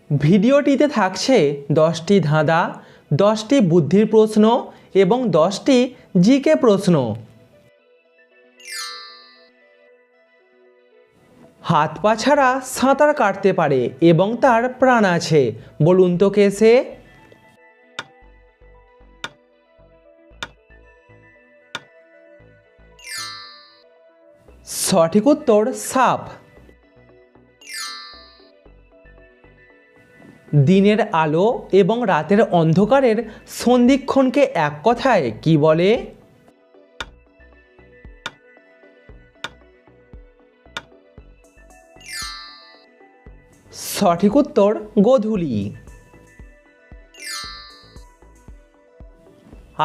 ভিডিওটিতে থাকছে 10টি ধাঁধা, 10টি বুদ্ধির প্রশ্ন এবং 10টি জিকে প্রশ্ন। হাত পা ছাড়া সাঁতার কাটতে পারে এবং তার প্রাণ আছে, বলুন তো কে সে? সঠিক উত্তর সাপ। দিনের আলো এবং রাতের অন্ধকারের সন্ধিক্ষণকে এক কথায় কি বলে? সঠিক উত্তর গোধূলি।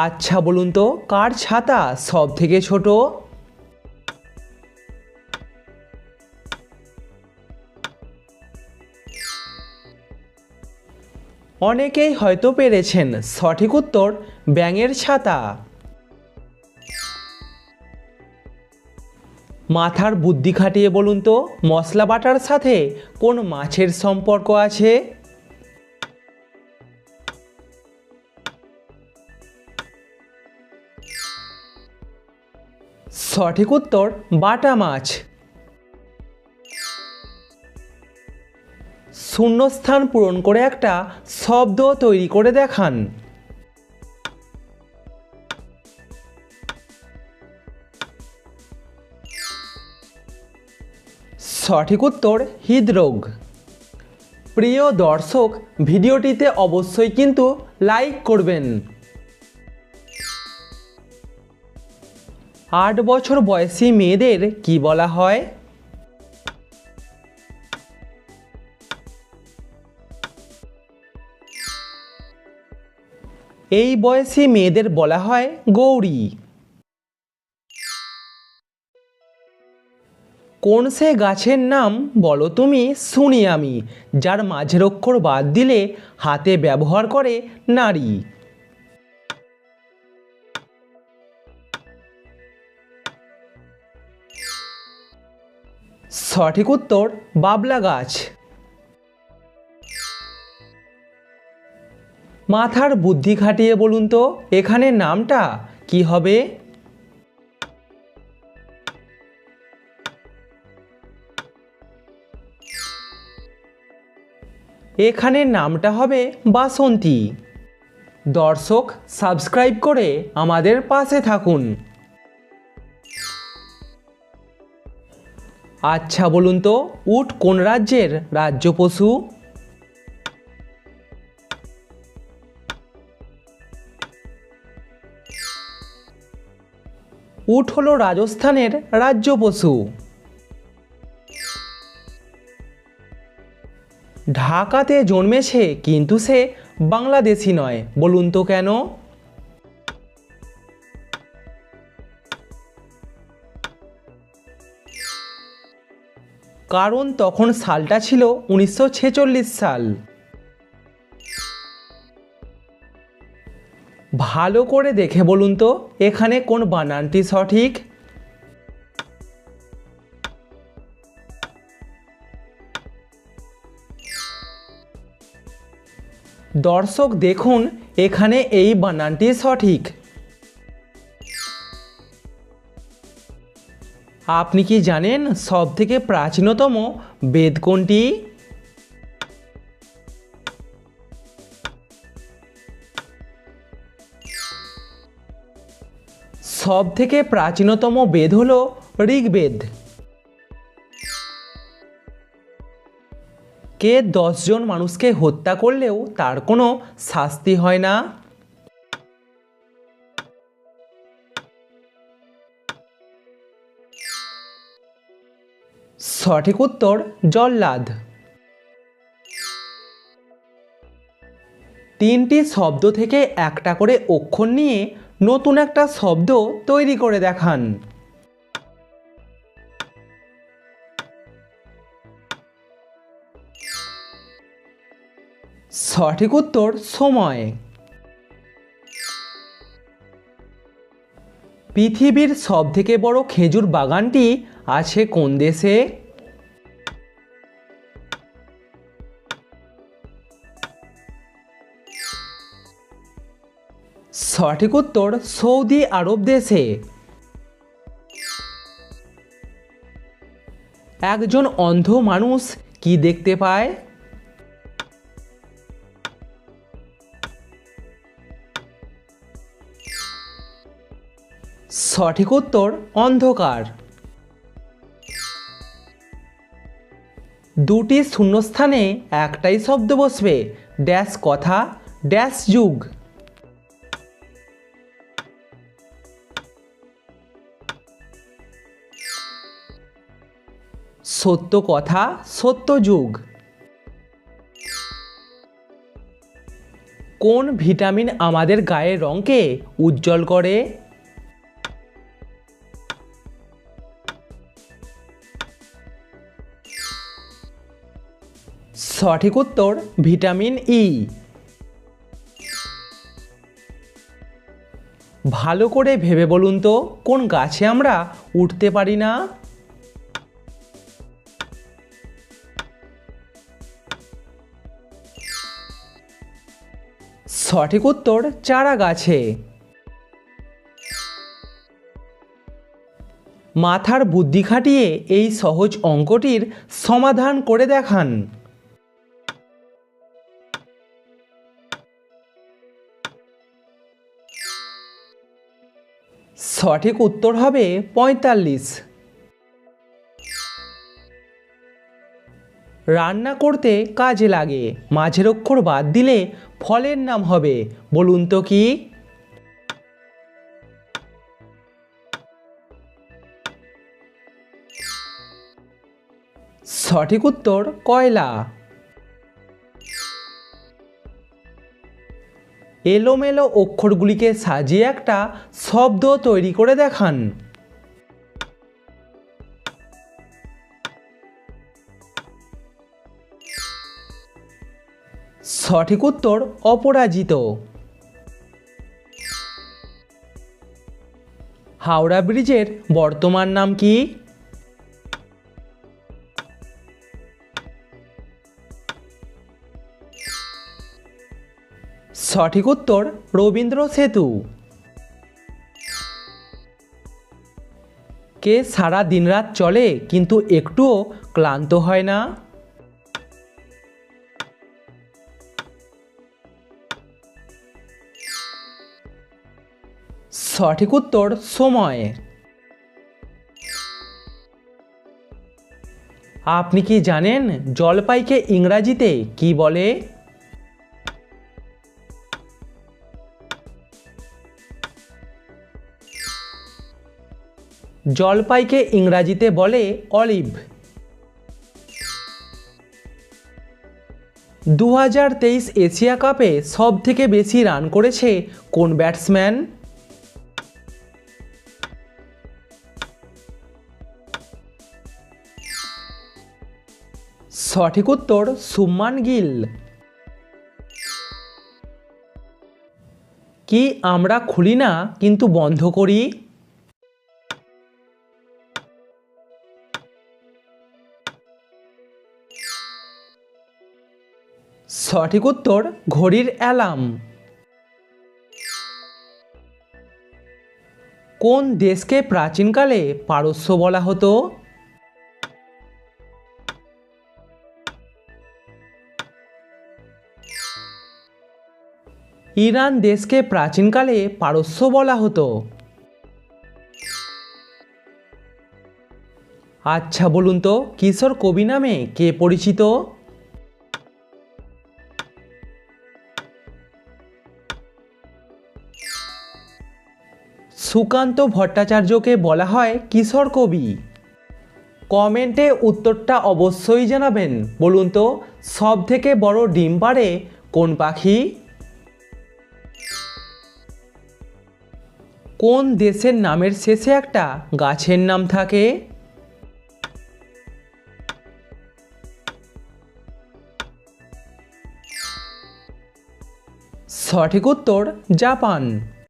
আচ্ছা বলুন তো, কার ছাতা সব থেকে ছোট? অনেকেই হয়তো পেরেছেন, সঠিক উত্তর ব্যাঙের ছাতা। মাথার বুদ্ধি খাটিয়ে বলুন তো, মশলা বাটার সাথে কোন মাছের সম্পর্ক আছে? সঠিক উত্তর বাটা মাছ। শূন্যস্থান পূরণ করে একটা শব্দ তৈরি করে দেখান। সঠিক উত্তর হৃদরোগ। প্রিয় দর্শক, ভিডিওটিতে অবশ্যই কিন্তু লাইক করবেন। 8 বছর বয়সী মেয়েদের কি বলা হয়? এই বয়সী মেয়েদের বলা হয় গৌরী। কোন সে গাছের নাম বলো তুমি শুনি আমি, যার মাঝের অক্ষর বাদ দিলে হাতে ব্যবহার করে নারী? সঠিক উত্তর বাবলা গাছ। মাথার বুদ্ধি খাটিয়ে বলুন তো, এখানে নামটা কি হবে? এখানে নামটা হবে বাসন্তী। দর্শক, সাবস্ক্রাইব করে আমাদের পাশে থাকুন। আচ্ছা বলুন তো, উট কোন রাজ্যের রাজ্য পশু? উট হলো রাজস্থানের রাজ্য পশু। ঢাকাতে জন্মেছে কিন্তু সে বাংলাদেশি নয়, বলুন তো কেন? কারণ তখন সালটা ছিল 1946 সাল। ভালো করে দেখে বলুন তো, এখানে কোন বানানটি সঠিক? দর্শক দেখুন, এখানে এই বানানটি সঠিক। আপনি কি জানেন সবথেকে প্রাচীনতম বেদ কোনটি? সবথেকে প্রাচীনতম বেদ হলো ঋগ্বেদ। কে 10 জন মানুষকে হত্যা করলেও তার কোনো শাস্তি হয় না? সঠিক উত্তর জল্লাদ। 3টি শব্দ থেকে একটা করে অক্ষর নিয়ে নতুন একটা শব্দ তৈরি করে দেখান। সঠিক উত্তর সময়। পৃথিবীর সবথেকে বড় খেজুর বাগানটি আছে কোন দেশে? সঠিক উত্তর সৌদি আরব দেশে। একজন অন্ধ মানুষ কি দেখতে পায়? সঠিক উত্তর অন্ধকার। দুটি শূন্যস্থানে একটাই শব্দ বসবে, ড্যাশ কথা ড্যাশ যুগ। সত্য কথা সত্য যুগ। কোন ভিটামিন আমাদের গায়ের রঙকে উজ্জ্বল করে? সঠিক উত্তর ভিটামিন ই। ভালো করে ভেবে বলুন তো, কোন গাছে আমরা উঠতে পারি না? সঠিক উত্তর চারা গাছে। মাথার বুদ্ধি খাটিয়ে এই সহজ অঙ্কটির সমাধান করে দেখান। সঠিক উত্তর হবে 45। রান্না করতে কাজে লাগে, মাঝের অক্ষর বাদ দিলে ফলের নাম হবে, বলুন তো কি? সঠিক উত্তর কয়লা। এলোমেলো অক্ষরগুলিকে সাজিয়ে একটা শব্দ তৈরি করে দেখান। সঠিক উত্তর অপরাজিত। হাওড়া ব্রিজের বর্তমান নাম কি? সঠিক উত্তর রবীন্দ্র সেতু। কে সারা দিনরাত চলে কিন্তু একটুও ক্লান্ত হয় না? সঠিক উত্তর সময়। আপনি কি জানেন জলপাইকে ইংরাজিতে কি বলে? জলপাইকে ইংরাজিতে বলে অলিভ। 2023 এশিয়া কাপে সবথেকে বেশি রান করেছে কোন ব্যাটসম্যান? সঠিক উত্তর শুভমান গিল। কি আমরা খুলি না কিন্তু বন্ধ করি? সঠিক উত্তর ঘড়ির অ্যালার্ম। কোন দেশকে প্রাচীনকালে পারস্য বলা হতো? ইরান দেশকে প্রাচীনকালে পারস্য বলা হতো। আচ্ছা বলুন তো, কিশোর কবি নামে কে পরিচিত? সুকান্ত ভট্টাচার্যকে বলা হয় কিশোর কবি। কমেন্টে উত্তরটা অবশ্যই জানাবেন। বলুন তো, সব থেকে বড় ডিম পাড়ে কোন পাখি? কোন দেশের নামের শেষে একটা গাছের নাম থাকে? সঠিক উত্তর জাপান।